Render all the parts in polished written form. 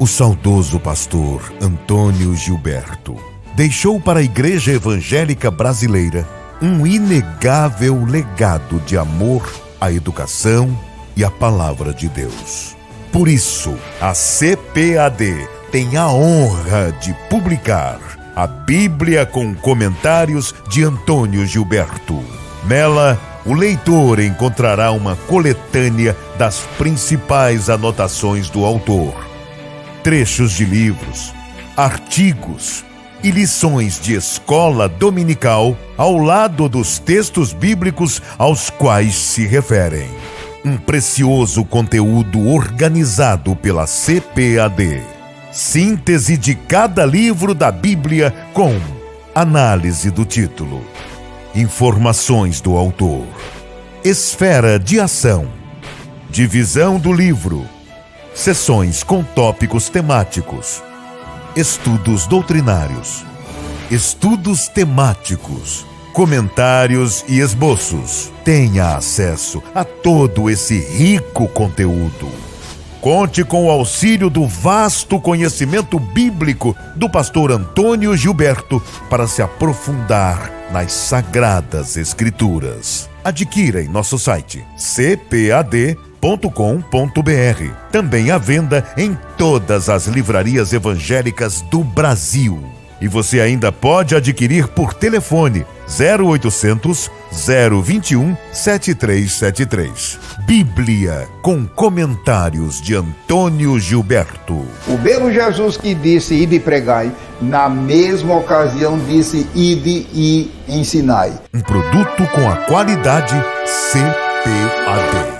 saudoso pastor Antônio Gilberto deixou para a Igreja Evangélica Brasileira um inegável legado de amor à educação e à Palavra de Deus. Por isso, a CPAD tem a honra de publicar a Bíblia com comentários de Antônio Gilberto. Nela, o leitor encontrará uma coletânea das principais anotações do autor, trechos de livros, artigos e lições de escola dominical ao lado dos textos bíblicos aos quais se referem. Um precioso conteúdo organizado pela CPAD. Síntese de cada livro da Bíblia com análise do título, informações do autor, esfera de ação, divisão do livro, sessões com tópicos temáticos, estudos doutrinários, estudos temáticos, comentários e esboços. Tenha acesso a todo esse rico conteúdo. Conte com o auxílio do vasto conhecimento bíblico do pastor Antônio Gilberto para se aprofundar nas Sagradas Escrituras. Adquira em nosso site cpad.com.br. Também à venda em todas as livrarias evangélicas do Brasil. E você ainda pode adquirir por telefone 0800 021 7373. Bíblia com comentários de Antônio Gilberto. O mesmo Jesus que disse ide e pregai, na mesma ocasião disse ide e ensinai. Um produto com a qualidade CPAD.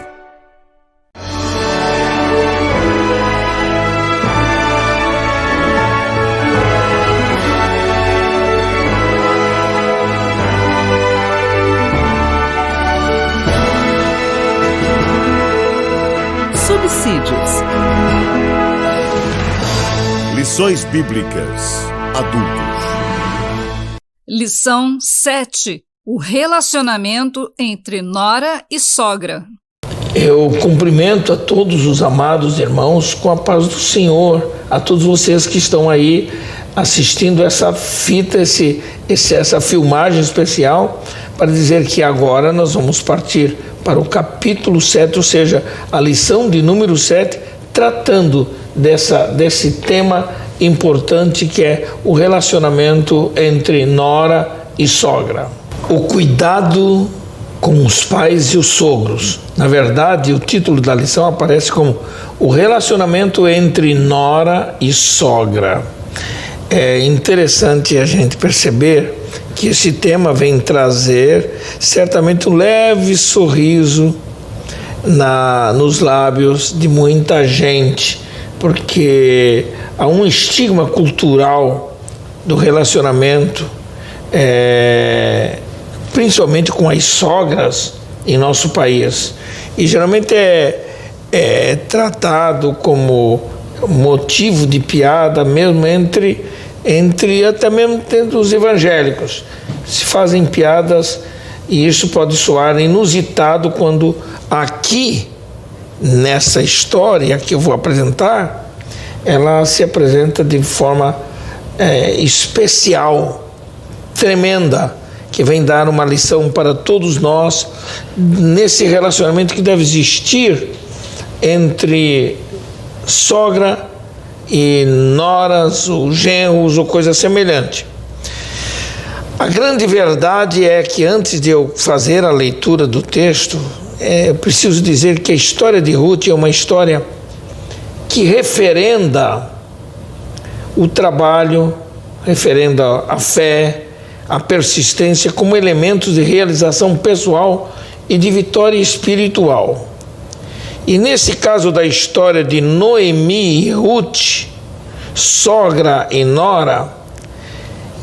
Subsídios. Lições Bíblicas Adultos. Lição 7. O relacionamento entre nora e sogra. Eu cumprimento a todos os amados irmãos com a paz do Senhor, a todos vocês que estão aí assistindo essa fita, essa filmagem especial, para dizer que agora nós vamos partir para o capítulo 7, ou seja, a lição de número 7, tratando desse tema importante que é o relacionamento entre nora e sogra. O cuidado com os pais e os sogros. Na verdade, o título da lição aparece como o relacionamento entre nora e sogra. É interessante a gente perceber que esse tema vem trazer certamente um leve sorriso nos lábios de muita gente, porque há um estigma cultural do relacionamento, principalmente com as sogras em nosso país, e geralmente é tratado como motivo de piada mesmo até mesmo entre os evangélicos. Se fazem piadas e isso pode soar inusitado quando aqui, nessa história que eu vou apresentar, ela se apresenta de forma especial, tremenda, que vem dar uma lição para todos nós nesse relacionamento que deve existir entre sogra e noras, ou genros, ou coisa semelhante. A grande verdade é que antes de eu fazer a leitura do texto, eu preciso dizer que a história de Ruth é uma história que referenda o trabalho, referenda a fé, a persistência como elementos de realização pessoal e de vitória espiritual. E nesse caso da história de Noemi e Ruth, sogra e nora,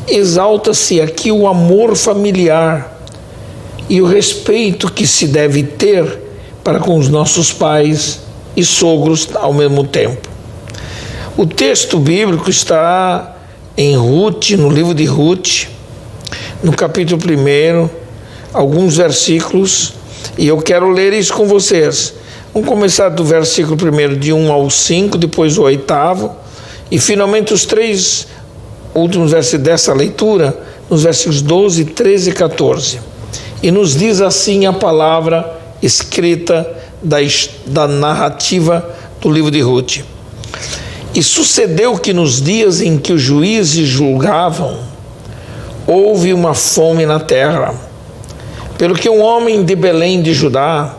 exalta-se aqui o amor familiar e o respeito que se deve ter para com os nossos pais e sogros ao mesmo tempo. O texto bíblico está em Ruth, no livro de Ruth, no capítulo 1, alguns versículos, e eu quero ler isso com vocês. Vamos começar do versículo 1 de 1 ao 5, depois o 8º, E finalmente os 3 últimos versos dessa leitura, nos versículos 12, 13 e 14. E nos diz assim a palavra escrita da narrativa do livro de Ruth. E sucedeu que nos dias em que os juízes julgavam, houve uma fome na terra, pelo que um homem de Belém de Judá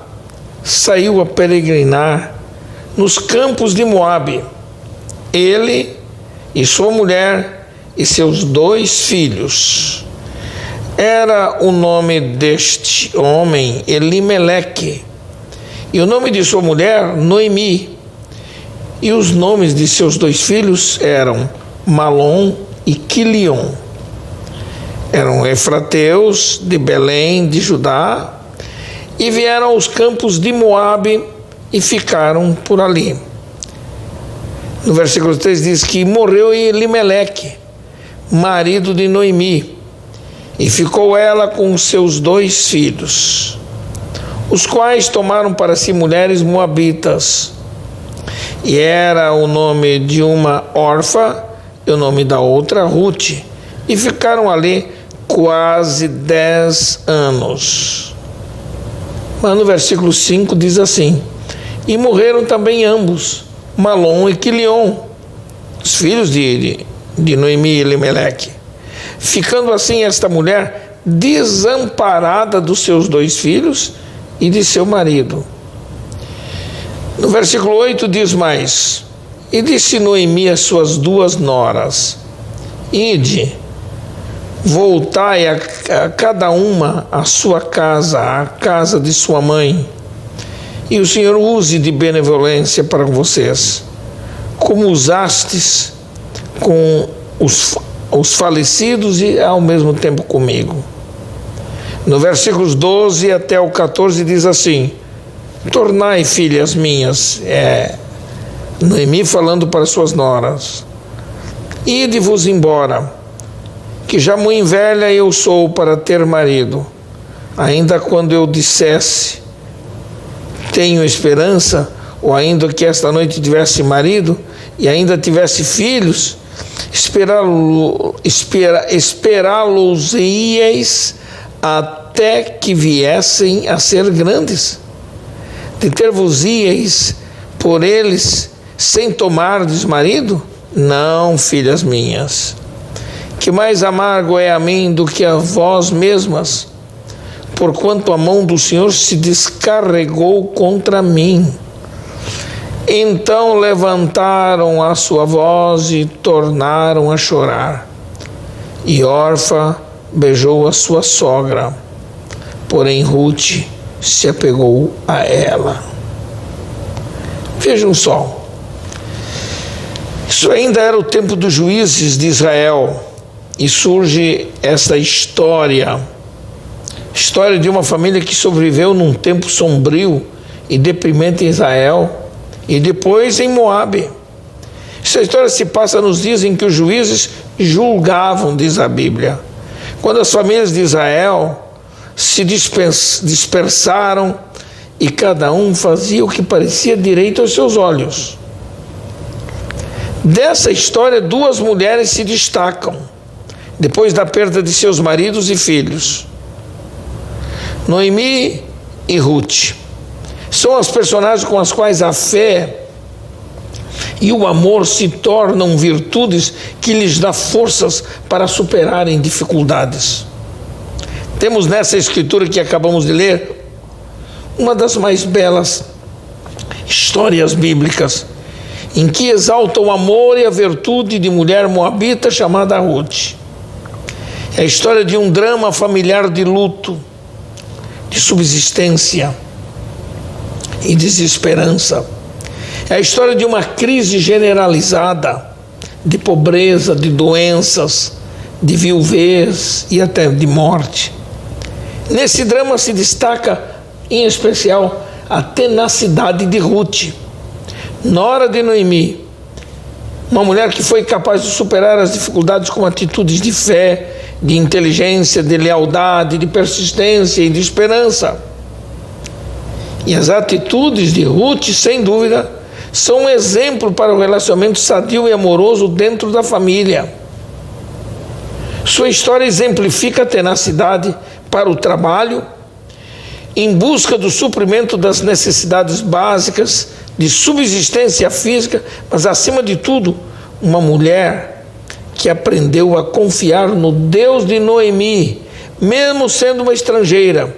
saiu a peregrinar nos campos de Moabe, ele e sua mulher e seus 2 filhos. Era o nome deste homem Elimeleque, e o nome de sua mulher Noemi, e os nomes de seus 2 filhos eram Malom e Quilion. Eram efrateus de Belém de Judá, e vieram aos campos de Moabe e ficaram por ali. No versículo 3 diz que morreu Elimeleque, marido de Noemi, e ficou ela com os seus 2 filhos, os quais tomaram para si mulheres moabitas. E era o nome de uma Orfa e o nome da outra Ruth, e ficaram ali quase 10 anos. Mas no versículo 5 diz assim: e morreram também ambos, Malom e Quilion, os filhos de Noemi e Elimeleque, ficando assim esta mulher desamparada dos seus 2 filhos e de seu marido. No versículo 8 diz mais: e disse Noemi às suas 2 noras: ide, voltai a cada uma à sua casa, à casa de sua mãe, e o Senhor use de benevolência para vocês, como usastes com os falecidos e ao mesmo tempo comigo. No versículos 12 até o 14 diz assim: tornai, filhas minhas, Noemi falando para suas noras, ide-vos embora, que já muito velha eu sou para ter marido. Ainda quando eu dissesse, tenho esperança, ou ainda que esta noite tivesse marido, e ainda tivesse filhos, esperá-los-ieis até que viessem a ser grandes. Deter-vos-ieis por eles sem tomardes marido? Não, filhas minhas, que mais amargo é a mim do que a vós mesmas, porquanto a mão do Senhor se descarregou contra mim. Então levantaram a sua voz e tornaram a chorar. E Orfa beijou a sua sogra, porém Ruth se apegou a ela. Vejam só, isso ainda era o tempo dos juízes de Israel, e surge esta história de uma família que sobreviveu num tempo sombrio e deprimente em Israel, e depois em Moabe. Essa história se passa nos dias em que os juízes julgavam, diz a Bíblia, quando as famílias de Israel se dispersaram e cada um fazia o que parecia direito aos seus olhos. Dessa história, 2 mulheres se destacam depois da perda de seus maridos e filhos: Noemi e Ruth. São as personagens com as quais a fé e o amor se tornam virtudes que lhes dão forças para superarem dificuldades. Temos nessa escritura que acabamos de ler uma das mais belas histórias bíblicas, em que exalta o amor e a virtude de mulher moabita chamada Ruth. É a história de um drama familiar de luto, de subsistência e desesperança. É a história de uma crise generalizada, de pobreza, de doenças, de viuvez e até de morte. Nesse drama se destaca, em especial, a tenacidade de Ruth, nora de Noemi, uma mulher que foi capaz de superar as dificuldades com atitudes de fé, de inteligência, de lealdade, de persistência e de esperança. E as atitudes de Ruth, sem dúvida, são um exemplo para o relacionamento sadio e amoroso dentro da família. Sua história exemplifica a tenacidade para o trabalho, em busca do suprimento das necessidades básicas de subsistência física, mas acima de tudo, uma mulher que aprendeu a confiar no Deus de Noemi, mesmo sendo uma estrangeira,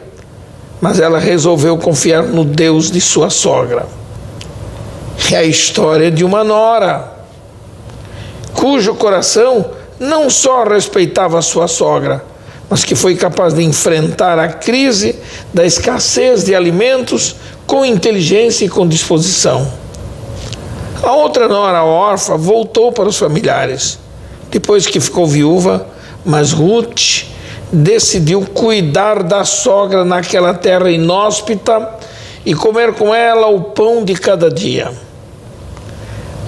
mas ela resolveu confiar no Deus de sua sogra. É a história de uma nora, cujo coração não só respeitava a sua sogra, mas que foi capaz de enfrentar a crise da escassez de alimentos com inteligência e com disposição. A outra nora órfã voltou para os familiares, depois que ficou viúva, mas Ruth decidiu cuidar da sogra naquela terra inóspita e comer com ela o pão de cada dia.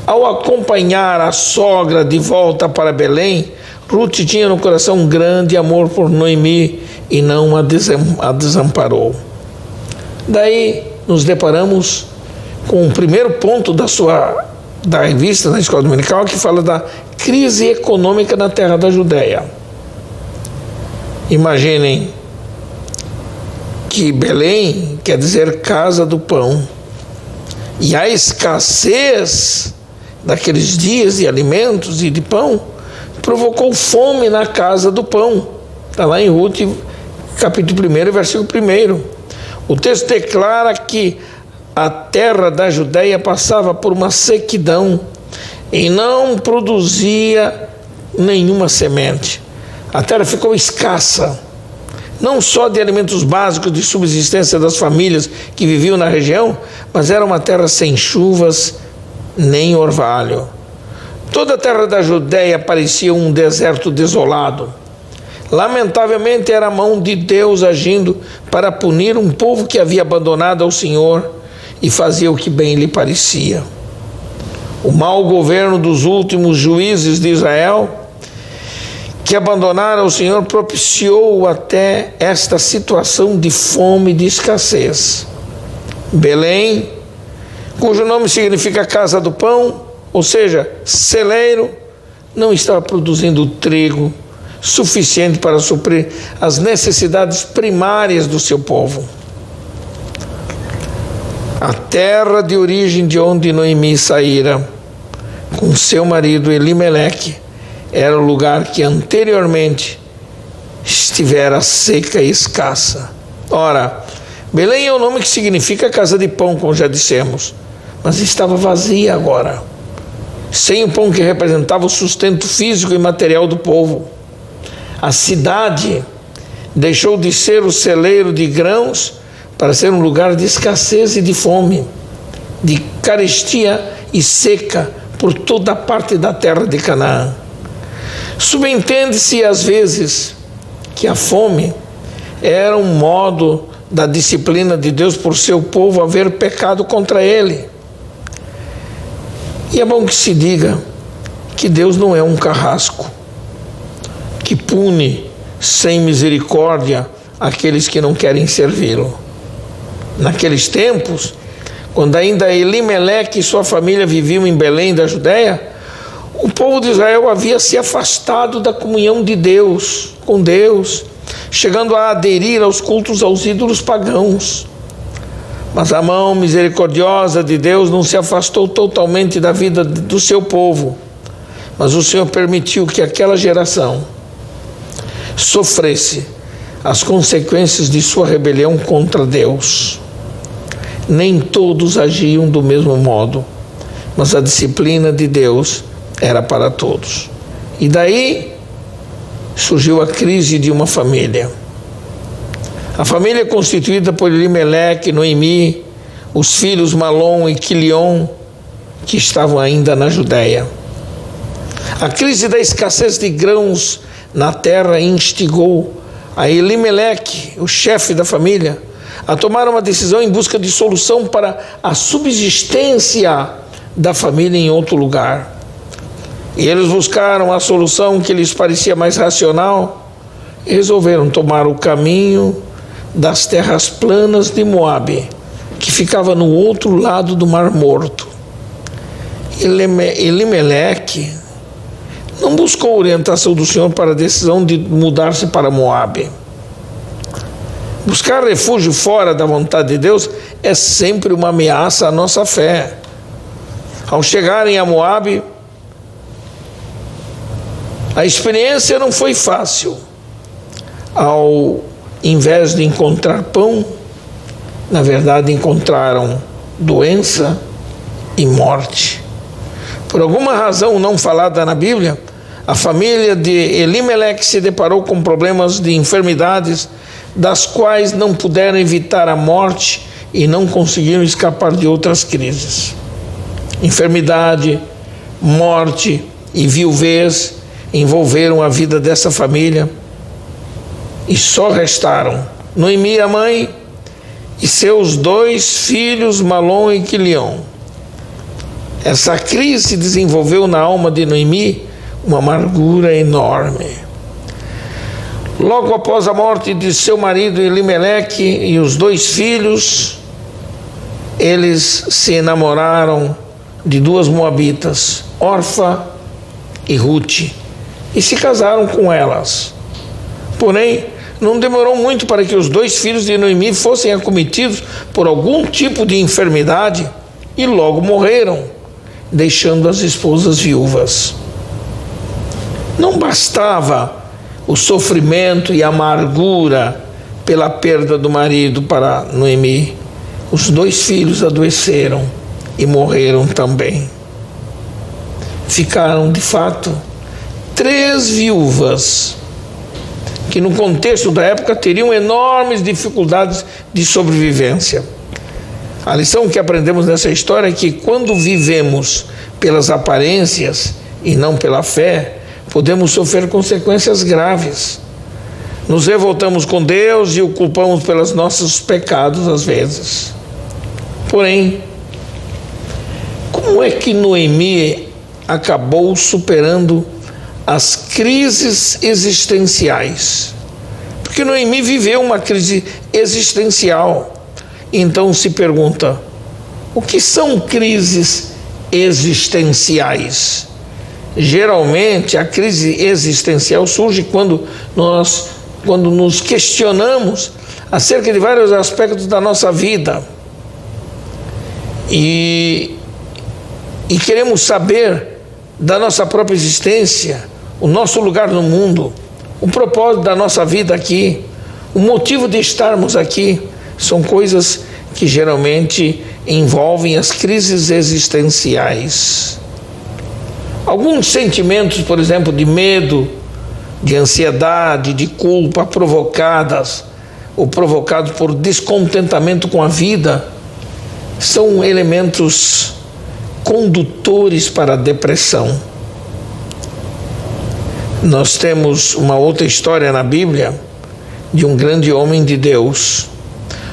Ao acompanhar a sogra de volta para Belém, Ruth tinha no coração um grande amor por Noemi e não a desamparou. Daí nos deparamos com o primeiro ponto da revista na Escola Dominical, que fala da crise econômica na terra da Judéia. Imaginem que Belém quer dizer casa do pão, e a escassez daqueles dias de alimentos e de pão provocou fome na casa do pão. Está lá em Ruth, capítulo 1, versículo 1. O texto declara que a terra da Judéia passava por uma sequidão e não produzia nenhuma semente. A terra ficou escassa, não só de alimentos básicos de subsistência das famílias que viviam na região, mas era uma terra sem chuvas nem orvalho. Toda a terra da Judéia parecia um deserto desolado. Lamentavelmente era a mão de Deus agindo para punir um povo que havia abandonado ao Senhor e fazia o que bem lhe parecia. O mau governo dos últimos juízes de Israel, que abandonaram o Senhor, propiciou até esta situação de fome e de escassez. Belém, cujo nome significa casa do pão, ou seja, celeiro, não estava produzindo trigo suficiente para suprir as necessidades primárias do seu povo. A terra de origem de onde Noemi saíra com seu marido Elimeleque era o lugar que anteriormente estivera seca e escassa. Ora, Belém é o nome que significa casa de pão, como já dissemos, mas estava vazia agora, sem o pão que representava o sustento físico e material do povo. A cidade deixou de ser o celeiro de grãos para ser um lugar de escassez e de fome, de carestia e seca por toda a parte da terra de Canaã. Subentende-se às vezes que a fome era um modo da disciplina de Deus por seu povo haver pecado contra ele. E é bom que se diga que Deus não é um carrasco que pune sem misericórdia aqueles que não querem servi-lo. Naqueles tempos, quando ainda Elimeleque e sua família viviam em Belém da Judéia, o povo de Israel havia se afastado da comunhão de Deus, com Deus, chegando a aderir aos cultos aos ídolos pagãos. Mas a mão misericordiosa de Deus não se afastou totalmente da vida do seu povo, mas o Senhor permitiu que aquela geração sofresse as consequências de sua rebelião contra Deus. Nem todos agiam do mesmo modo, mas a disciplina de Deus era para todos. E daí surgiu a crise de uma família. A família constituída por Elimeleque, Noemi, os filhos Malom e Quilion, que estavam ainda na Judéia. A crise da escassez de grãos na terra instigou a Elimeleque, o chefe da família, a tomar uma decisão em busca de solução para a subsistência da família em outro lugar. E eles buscaram a solução que lhes parecia mais racional e resolveram tomar o caminho das terras planas de Moabe, que ficava no outro lado do Mar Morto. Elimeleque não buscou orientação do Senhor para a decisão de mudar-se para Moabe. Buscar refúgio fora da vontade de Deus é sempre uma ameaça à nossa fé. Ao chegarem a Moabe, a experiência não foi fácil. Ao invés de encontrar pão, na verdade encontraram doença e morte. Por alguma razão não falada na Bíblia, a família de Elimeleque se deparou com problemas de enfermidades das quais não puderam evitar a morte e não conseguiram escapar de outras crises. Enfermidade, morte e viuvez envolveram a vida dessa família e só restaram Noemi, a mãe, e seus 2 filhos, Malom e Quilion. Essa crise se desenvolveu na alma de Noemi uma amargura enorme. Logo após a morte de seu marido Elimeleque e os 2 filhos, eles se enamoraram de 2 moabitas, Orfa e Rute, e se casaram com elas. Porém, não demorou muito para que os 2 filhos de Noemi fossem acometidos por algum tipo de enfermidade e logo morreram, deixando as esposas viúvas. Não bastava o sofrimento e a amargura pela perda do marido para Noemi. Os 2 filhos adoeceram e morreram também. Ficaram, de fato, 3 viúvas, que no contexto da época teriam enormes dificuldades de sobrevivência. A lição que aprendemos nessa história é que quando vivemos pelas aparências e não pela fé, podemos sofrer consequências graves. Nos revoltamos com Deus e o culpamos pelos nossos pecados às vezes. Porém, como é que Noemi acabou superando as crises existenciais? Porque Noemi viveu uma crise existencial. Então se pergunta, o que são crises existenciais? Geralmente a crise existencial surge quando nos questionamos acerca de vários aspectos da nossa vida e queremos saber da nossa própria existência, o nosso lugar no mundo, o propósito da nossa vida aqui, o motivo de estarmos aqui. São coisas que geralmente envolvem as crises existenciais. Alguns sentimentos, por exemplo, de medo, de ansiedade, de culpa provocados por descontentamento com a vida, são elementos condutores para a depressão. Nós temos uma outra história na Bíblia de um grande homem de Deus,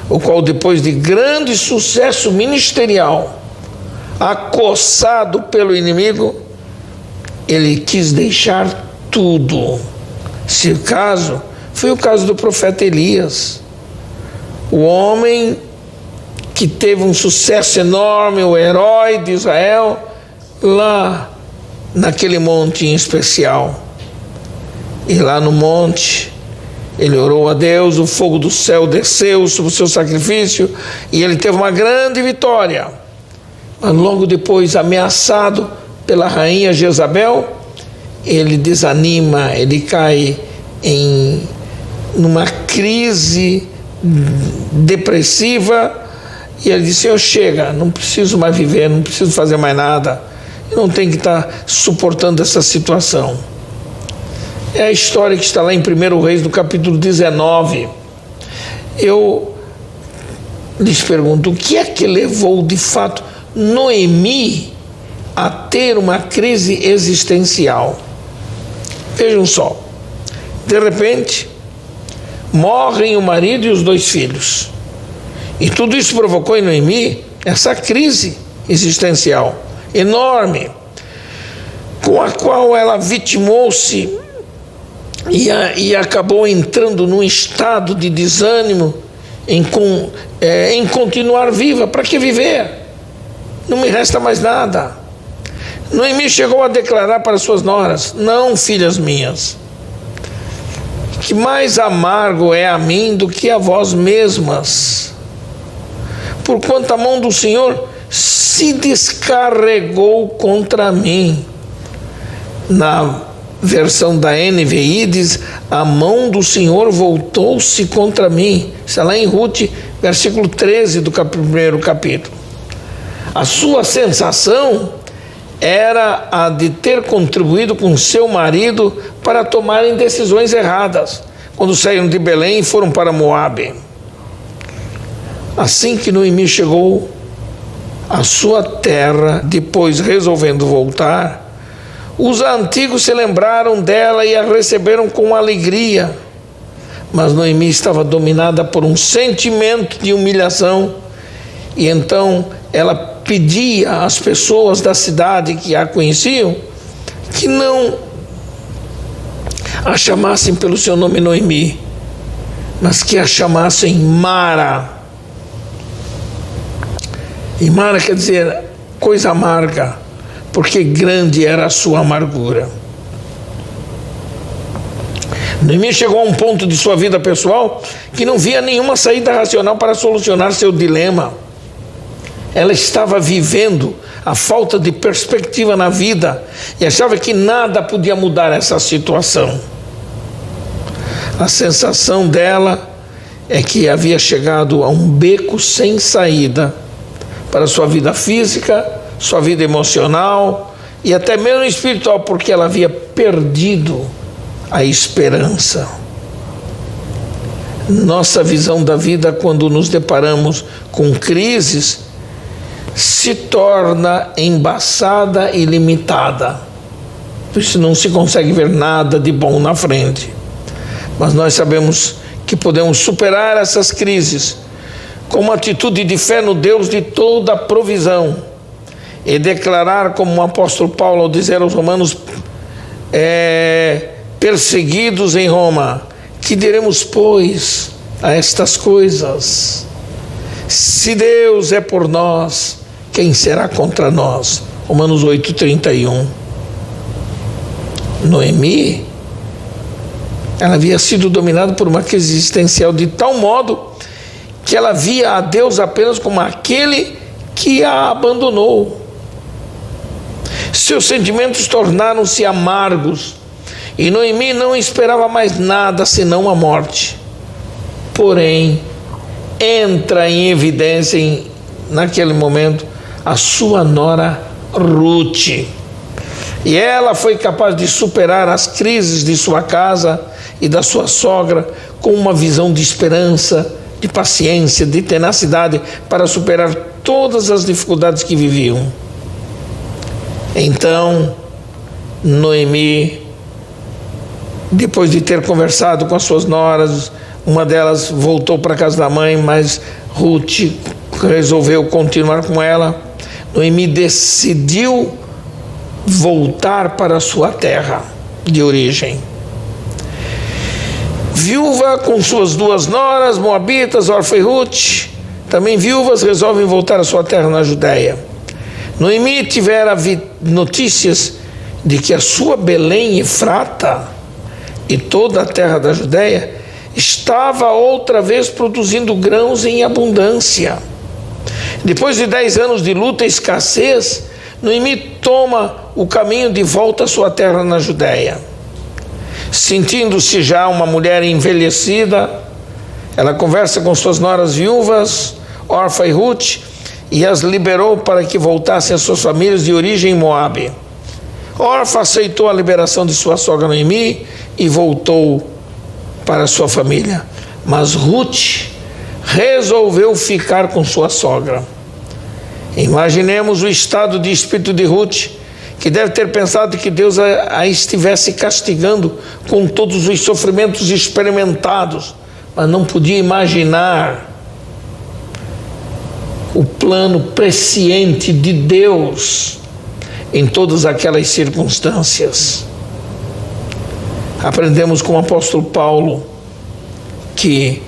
o qual, depois de grande sucesso ministerial, acossado pelo inimigo, ele quis deixar tudo. Se o caso, foi o caso do profeta Elias, o homem que teve um sucesso enorme, o herói de Israel, lá naquele monte em especial. E lá no monte, ele orou a Deus, o fogo do céu desceu sobre o seu sacrifício e ele teve uma grande vitória. Mas logo depois, ameaçado pela rainha Jezabel, ele desanima, ele cai numa crise depressiva e ele diz: Senhor, chega, não preciso mais viver, não preciso fazer mais nada, eu não tenho que estar suportando essa situação. É a história que está lá em 1 Reis, no capítulo 19. Eu lhes pergunto, o que é que levou de fato Noemi a ter uma crise existencial? Vejam só, de repente morrem o marido e os 2 filhos, e tudo isso provocou em Noemi essa crise existencial enorme, com a qual ela vitimou-se e acabou entrando num estado de desânimo em continuar viva. Para que viver? Não me resta mais nada. Noemi chegou a declarar para suas noras: não, filhas minhas, que mais amargo é a mim do que a vós mesmas, porquanto a mão do Senhor se descarregou contra mim. Na versão da NVI diz: a mão do Senhor voltou-se contra mim. Está lá em Ruth, versículo 13 do primeiro capítulo. A sua sensação era a de ter contribuído com seu marido para tomarem decisões erradas, quando saíram de Belém e foram para Moabe. Assim que Noemi chegou à sua terra, depois resolvendo voltar, os antigos se lembraram dela e a receberam com alegria. Mas Noemi estava dominada por um sentimento de humilhação, e então ela pedia às pessoas da cidade que a conheciam que não a chamassem pelo seu nome Noemi, mas que a chamassem Mara. E Mara quer dizer coisa amarga, porque grande era a sua amargura. Noemi chegou a um ponto de sua vida pessoal que não via nenhuma saída racional para solucionar seu dilema. Ela estava vivendo a falta de perspectiva na vida e achava que nada podia mudar essa situação. A sensação dela é que havia chegado a um beco sem saída para sua vida física, sua vida emocional e até mesmo espiritual, porque ela havia perdido a esperança. Nossa visão da vida, quando nos deparamos com crises, se torna embaçada e limitada. Por isso não se consegue ver nada de bom na frente. Mas nós sabemos que podemos superar essas crises com uma atitude de fé no Deus de toda a provisão e declarar, como o apóstolo Paulo ao dizer aos romanos, perseguidos em Roma, que diremos, pois, a estas coisas? Se Deus é por nós, quem será contra nós? Romanos 8:31. Noemi, ela havia sido dominada por uma crise existencial de tal modo que ela via a Deus apenas como aquele que a abandonou. Seus sentimentos tornaram-se amargos e Noemi não esperava mais nada senão a morte. Porém, entra em evidência naquele momento a sua nora Ruth. E ela foi capaz de superar as crises de sua casa e da sua sogra com uma visão de esperança, de paciência, de tenacidade para superar todas as dificuldades que viviam. Então, Noemi, depois de ter conversado com as suas noras, uma delas voltou para a casa da mãe, mas Ruth resolveu continuar com ela. Noemi decidiu voltar para a sua terra de origem. Viúva com suas duas noras, moabitas, Orfa e Ruth, também viúvas, resolvem voltar à sua terra na Judéia. Noemi tivera notícias de que a sua Belém Efrata e toda a terra da Judéia estava outra vez produzindo grãos em abundância. Depois de 10 anos de luta e escassez, Noemi toma o caminho de volta à sua terra na Judéia. Sentindo-se já uma mulher envelhecida, ela conversa com suas noras viúvas, Orfa e Ruth, e as liberou para que voltassem às suas famílias de origem em Moabe. Orfa aceitou a liberação de sua sogra Noemi e voltou para a sua família. Mas Ruth resolveu ficar com sua sogra. Imaginemos o estado de espírito de Ruth, que deve ter pensado que Deus a estivesse castigando com todos os sofrimentos experimentados, mas não podia imaginar o plano presciente de Deus em todas aquelas circunstâncias. Aprendemos com o apóstolo Paulo que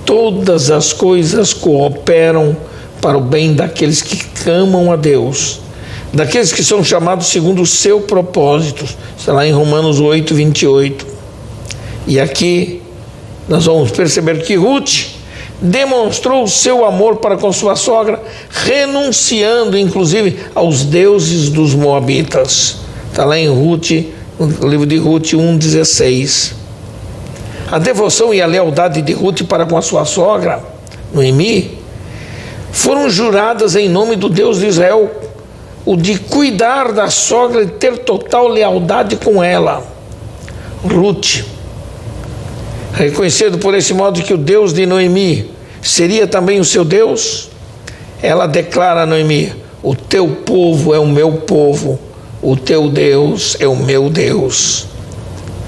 todas as coisas cooperam para o bem daqueles que amam a Deus, daqueles que são chamados segundo o seu propósito. Está lá em Romanos 8, 28. E aqui nós vamos perceber que Ruth demonstrou o seu amor para com sua sogra, renunciando inclusive aos deuses dos moabitas. Está lá em Ruth, no livro de Ruth 1,16. A devoção e a lealdade de Ruth para com a sua sogra, Noemi, foram juradas em nome do Deus de Israel, o de cuidar da sogra e ter total lealdade com ela. Ruth, reconhecendo por esse modo que o Deus de Noemi seria também o seu Deus, ela declara a Noemi: o teu povo é o meu povo, o teu Deus é o meu Deus.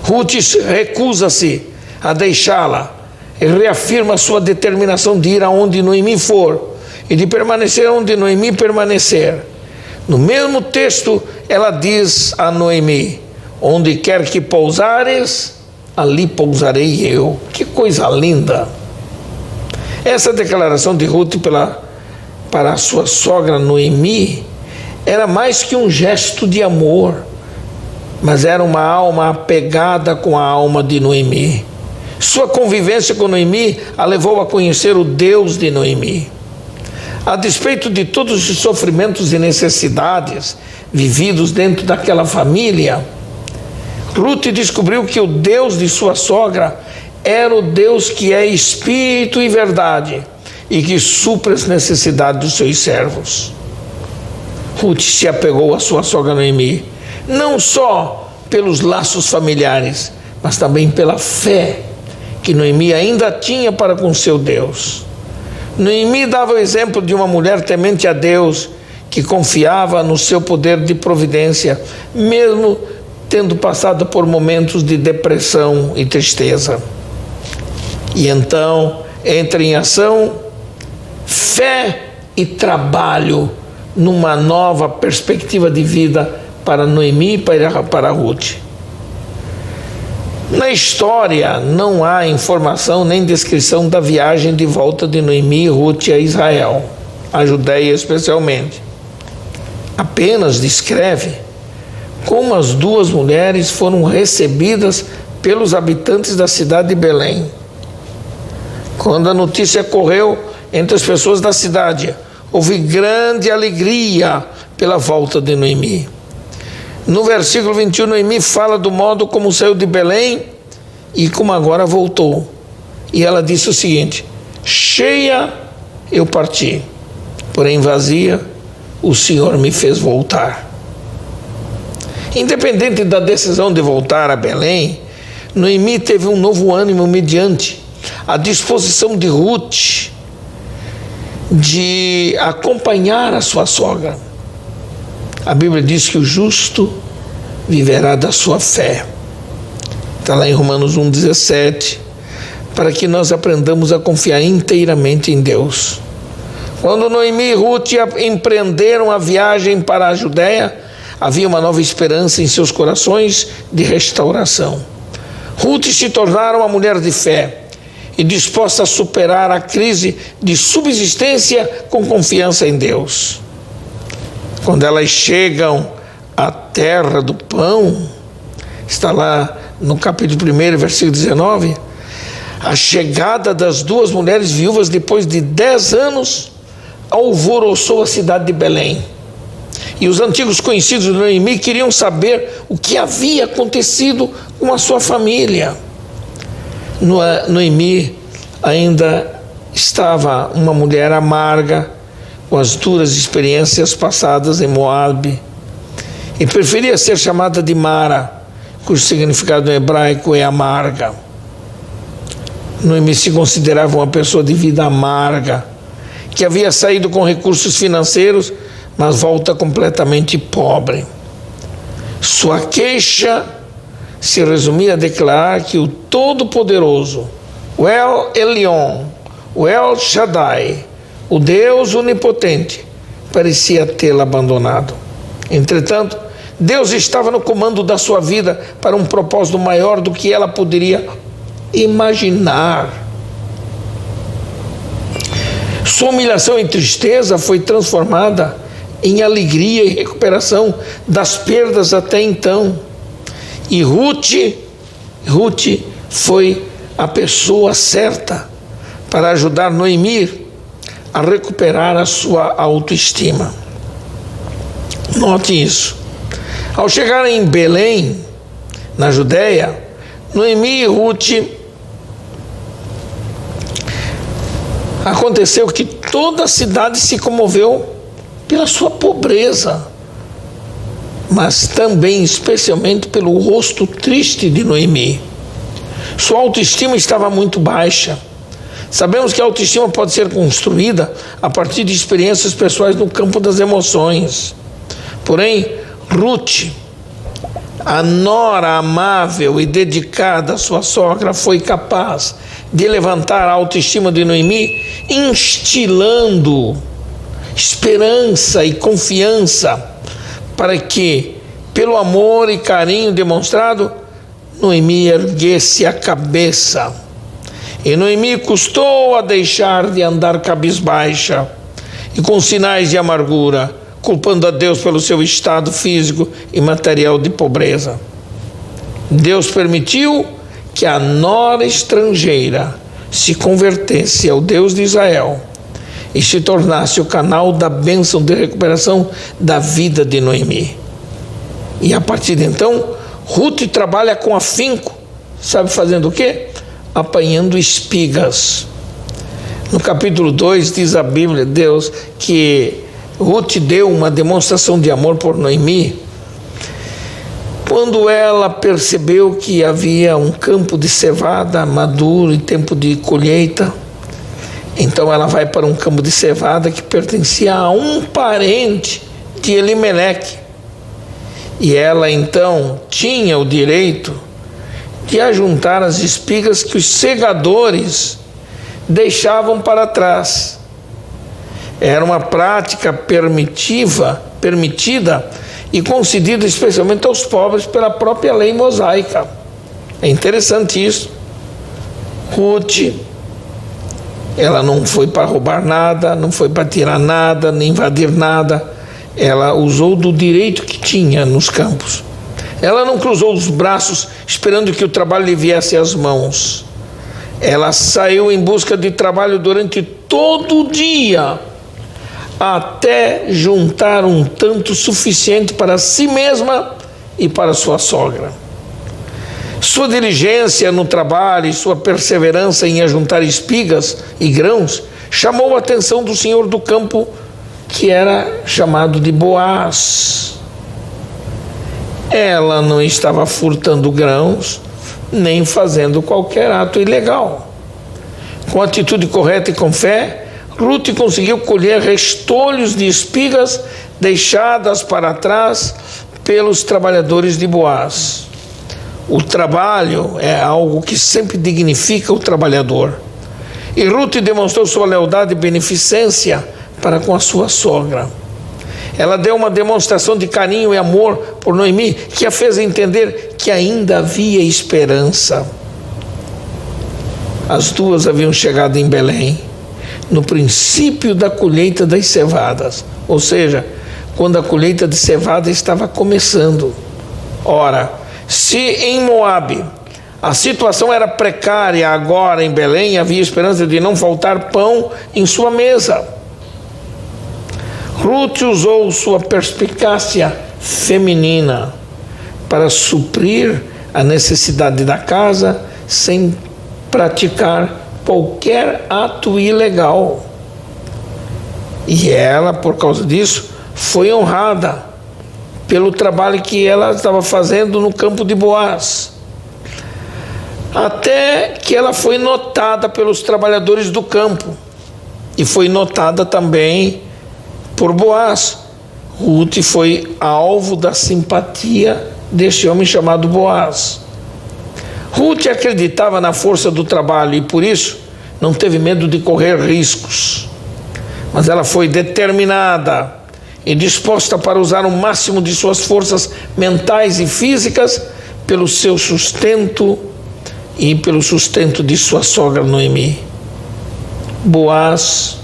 Ruth recusa-se a deixá-la e reafirma sua determinação de ir aonde Noemi for e de permanecer onde Noemi permanecer. No mesmo texto, ela diz a Noemi: onde quer que pousares, ali pousarei eu. Que coisa linda! Essa declaração de Ruth para a sua sogra Noemi era mais que um gesto de amor, mas era uma alma apegada com a alma de Noemi. Sua convivência com Noemi a levou a conhecer o Deus de Noemi. A despeito de todos os sofrimentos e necessidades vividos dentro daquela família, Ruth descobriu que o Deus de sua sogra era o Deus que é espírito e verdade e que supre as necessidades dos seus servos. Ruth se apegou à sua sogra Noemi, não só pelos laços familiares, mas também pela fé que Noemi ainda tinha para com seu Deus. Noemi dava o exemplo de uma mulher temente a Deus, que confiava no seu poder de providência, mesmo tendo passado por momentos de depressão e tristeza. E então entra em ação fé e trabalho numa nova perspectiva de vida para Noemi e para Ruth. Na história não há informação nem descrição da viagem de volta de Noemi e Ruth a Israel, a Judeia especialmente. Apenas descreve como as duas mulheres foram recebidas pelos habitantes da cidade de Belém. Quando a notícia correu entre as pessoas da cidade, houve grande alegria pela volta de Noemi. No versículo 21, Noemi fala do modo como saiu de Belém e como agora voltou. E ela disse o seguinte: cheia eu parti, porém vazia o Senhor me fez voltar. Independente da decisão de voltar a Belém, Noemi teve um novo ânimo mediante a disposição de Ruth de acompanhar a sua sogra. A Bíblia diz que o justo viverá da sua fé. Está lá em Romanos 1,17, para que nós aprendamos a confiar inteiramente em Deus. Quando Noemi e Ruth empreenderam a viagem para a Judéia, havia uma nova esperança em seus corações de restauração. Ruth se tornara uma mulher de fé e disposta a superar a crise de subsistência com confiança em Deus. Quando elas chegam à terra do pão, está lá no capítulo 1, versículo 19, a chegada das duas mulheres viúvas depois de 10 anos alvoroçou a cidade de Belém. E os antigos conhecidos de Noemi queriam saber o que havia acontecido com a sua família. Noemi ainda estava uma mulher amarga, com as duras experiências passadas em Moabe, e preferia ser chamada de Mara, cujo significado em hebraico é amarga. Noemi se considerava uma pessoa de vida amarga, que havia saído com recursos financeiros, mas volta completamente pobre. Sua queixa se resumia a declarar que o Todo-Poderoso, o El Elyon, o El Shaddai, o Deus Onipotente, parecia tê-la abandonado. Entretanto, Deus estava no comando da sua vida para um propósito maior do que ela poderia imaginar. Sua humilhação e tristeza foi transformada em alegria e recuperação das perdas até então. E Ruth foi a pessoa certa para ajudar Noemi a recuperar a sua autoestima. Note isso. Ao chegarem em Belém, na Judéia, Noemi e Ruth, aconteceu que toda a cidade se comoveu pela sua pobreza, mas também, especialmente, pelo rosto triste de Noemi. Sua autoestima estava muito baixa. Sabemos que a autoestima pode ser construída a partir de experiências pessoais no campo das emoções. Porém, Ruth, a nora amável e dedicada à sua sogra, foi capaz de levantar a autoestima de Noemi, instilando esperança e confiança para que, pelo amor e carinho demonstrado, Noemi erguesse a cabeça. E Noemi custou a deixar de andar cabisbaixa e com sinais de amargura, culpando a Deus pelo seu estado físico e material de pobreza. Deus permitiu que a nora estrangeira se convertesse ao Deus de Israel e se tornasse o canal da bênção de recuperação da vida de Noemi. E a partir de então, Ruth trabalha com afinco, sabe fazendo o quê? Apanhando espigas. No capítulo 2 diz a Bíblia, Deus, que Ruth deu uma demonstração de amor por Noemi quando ela percebeu que havia um campo de cevada maduro em tempo de colheita. Então ela vai para um campo de cevada que pertencia a um parente de Elimeleque. E ela então tinha o direito de ajuntar as espigas que os segadores deixavam para trás. Era uma prática permitida e concedida especialmente aos pobres pela própria lei mosaica. É interessante isso. Ruth, ela não foi para roubar nada, não foi para tirar nada, nem invadir nada. Ela usou do direito que tinha nos campos. Ela não cruzou os braços esperando que o trabalho lhe viesse às mãos. Ela saiu em busca de trabalho durante todo o dia, até juntar um tanto suficiente para si mesma e para sua sogra. Sua diligência no trabalho e sua perseverança em ajuntar espigas e grãos chamou a atenção do senhor do campo, que era chamado de Boaz. Ela não estava furtando grãos, nem fazendo qualquer ato ilegal. Com atitude correta e com fé, Ruth conseguiu colher restolhos de espigas deixadas para trás pelos trabalhadores de Boaz. O trabalho é algo que sempre dignifica o trabalhador. E Ruth demonstrou sua lealdade e beneficência para com a sua sogra. Ela deu uma demonstração de carinho e amor por Noemi, que a fez entender que ainda havia esperança. As duas haviam chegado em Belém no princípio da colheita das cevadas, ou seja, quando a colheita de cevada estava começando. Ora, se em Moabe a situação era precária, agora em Belém havia esperança de não faltar pão em sua mesa. Ruth usou sua perspicácia feminina para suprir a necessidade da casa sem praticar qualquer ato ilegal. E ela, por causa disso, foi honrada pelo trabalho que ela estava fazendo no campo de Boaz. Até que ela foi notada pelos trabalhadores do campo e foi notada também por Boaz. Ruth foi alvo da simpatia deste homem chamado Boaz. Ruth acreditava na força do trabalho e por isso não teve medo de correr riscos. Mas ela foi determinada e disposta para usar o máximo de suas forças mentais e físicas pelo seu sustento e pelo sustento de sua sogra Noemi. Boaz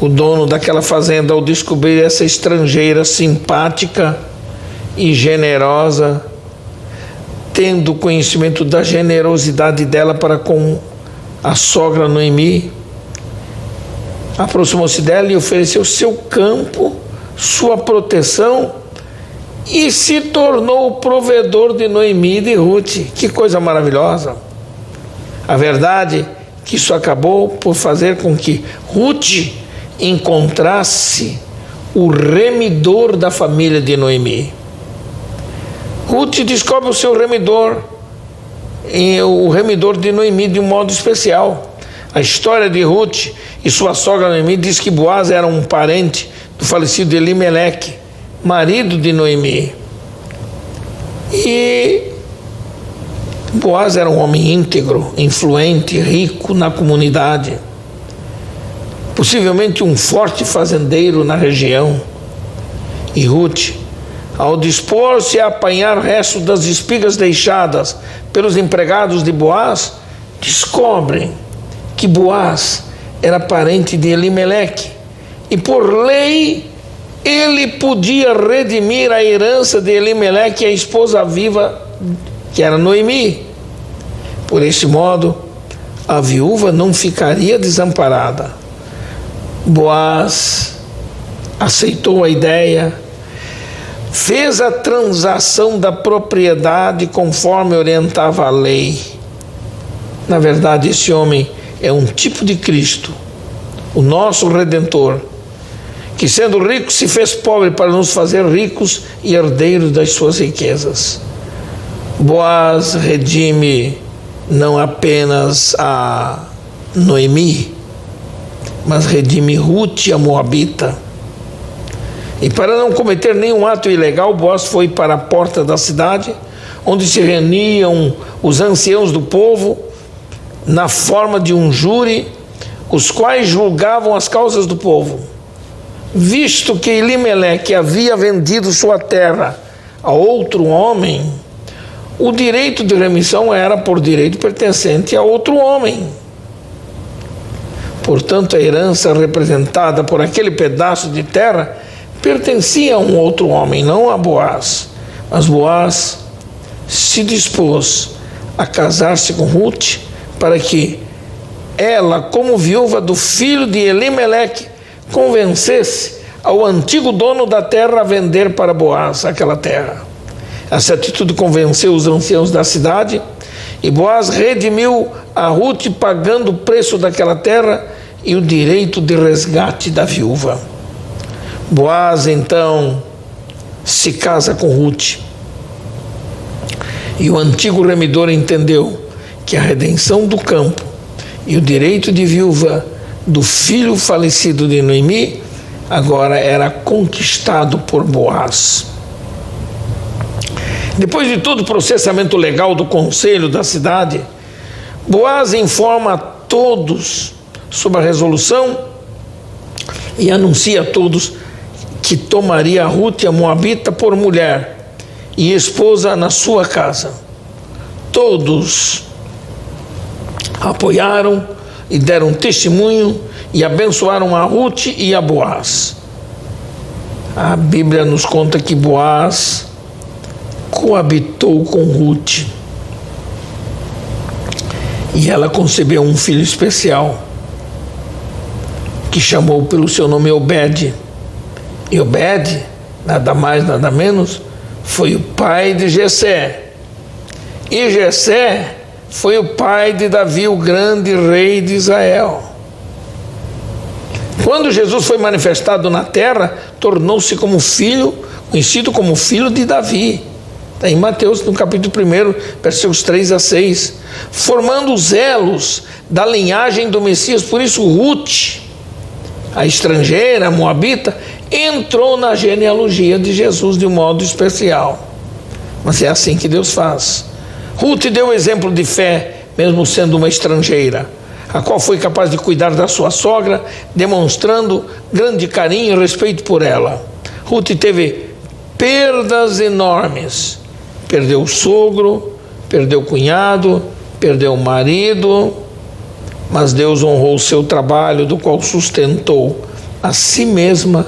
O dono daquela fazenda, ao descobrir essa estrangeira simpática e generosa, tendo conhecimento da generosidade dela para com a sogra Noemi, aproximou-se dela e ofereceu seu campo, sua proteção, e se tornou o provedor de Noemi e de Ruth. Que coisa maravilhosa! A verdade é que isso acabou por fazer com que Ruth encontrasse o remidor da família de Noemi. Ruth descobre o seu remidor, o remidor de Noemi, de um modo especial. A história de Ruth e sua sogra Noemi diz que Boaz era um parente do falecido Elimeleque, marido de Noemi. E Boaz era um homem íntegro, influente, rico na comunidade, possivelmente um forte fazendeiro na região. E Ruth, ao dispor-se a apanhar restos das espigas deixadas pelos empregados de Boaz, descobre que Boaz era parente de Elimeleque e, por lei, ele podia redimir a herança de Elimeleque e a esposa viva, que era Noemi. Por esse modo, a viúva não ficaria desamparada. Boaz aceitou a ideia, fez a transação da propriedade conforme orientava a lei. Na verdade, esse homem é um tipo de Cristo, o nosso Redentor, que sendo rico se fez pobre para nos fazer ricos e herdeiros das suas riquezas. Boaz redime não apenas a Noemi, mas redime Ruth, a moabita. E para não cometer nenhum ato ilegal, Boaz foi para a porta da cidade, onde se reuniam os anciãos do povo, na forma de um júri, os quais julgavam as causas do povo. Visto que Elimeleque havia vendido sua terra a outro homem, o direito de remissão era por direito pertencente a outro homem. Portanto, a herança representada por aquele pedaço de terra pertencia a um outro homem, não a Boaz. Mas Boaz se dispôs a casar-se com Ruth para que ela, como viúva do filho de Elimeleque, convencesse ao antigo dono da terra a vender para Boaz aquela terra. Essa atitude convenceu os anciãos da cidade e Boaz redimiu a Ruth pagando o preço daquela terra e o direito de resgate da viúva. Boaz então se casa com Ruth e o antigo remidor entendeu que a redenção do campo e o direito de viúva do filho falecido de Noemi agora era conquistado por Boaz. Depois de todo o processamento legal do conselho da cidade, Boaz informa a todos sobre a resolução e anuncia a todos que tomaria Ruth, a moabita, por mulher e esposa na sua casa. Todos apoiaram e deram testemunho e abençoaram a Ruth e a Boaz. A Bíblia nos conta que Boaz coabitou com Ruth e ela concebeu um filho especial que chamou pelo seu nome Obed. E Obed, nada mais, nada menos, foi o pai de Jessé. E Jessé foi o pai de Davi, o grande rei de Israel. Quando Jesus foi manifestado na terra, tornou-se como filho, conhecido como filho de Davi. Está em Mateus, no capítulo 1, versículos 3 a 6. Formando os elos da linhagem do Messias. Por isso Ruth, a estrangeira, a moabita, entrou na genealogia de Jesus de um modo especial. Mas é assim que Deus faz. Ruth deu exemplo de fé, mesmo sendo uma estrangeira, a qual foi capaz de cuidar da sua sogra, demonstrando grande carinho e respeito por ela. Ruth teve perdas enormes. Perdeu o sogro, perdeu o cunhado, perdeu o marido, mas Deus honrou o seu trabalho, do qual sustentou a si mesma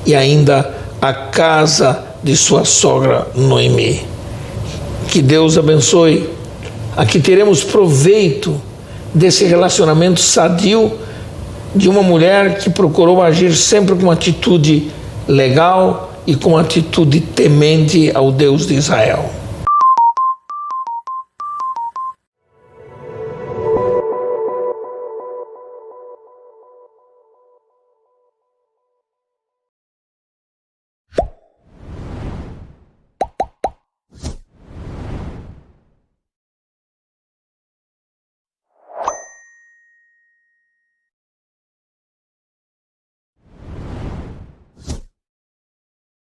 e ainda a casa de sua sogra Noemi. Que Deus abençoe. Aqui teremos proveito desse relacionamento sadio de uma mulher que procurou agir sempre com atitude legal e com atitude temente ao Deus de Israel.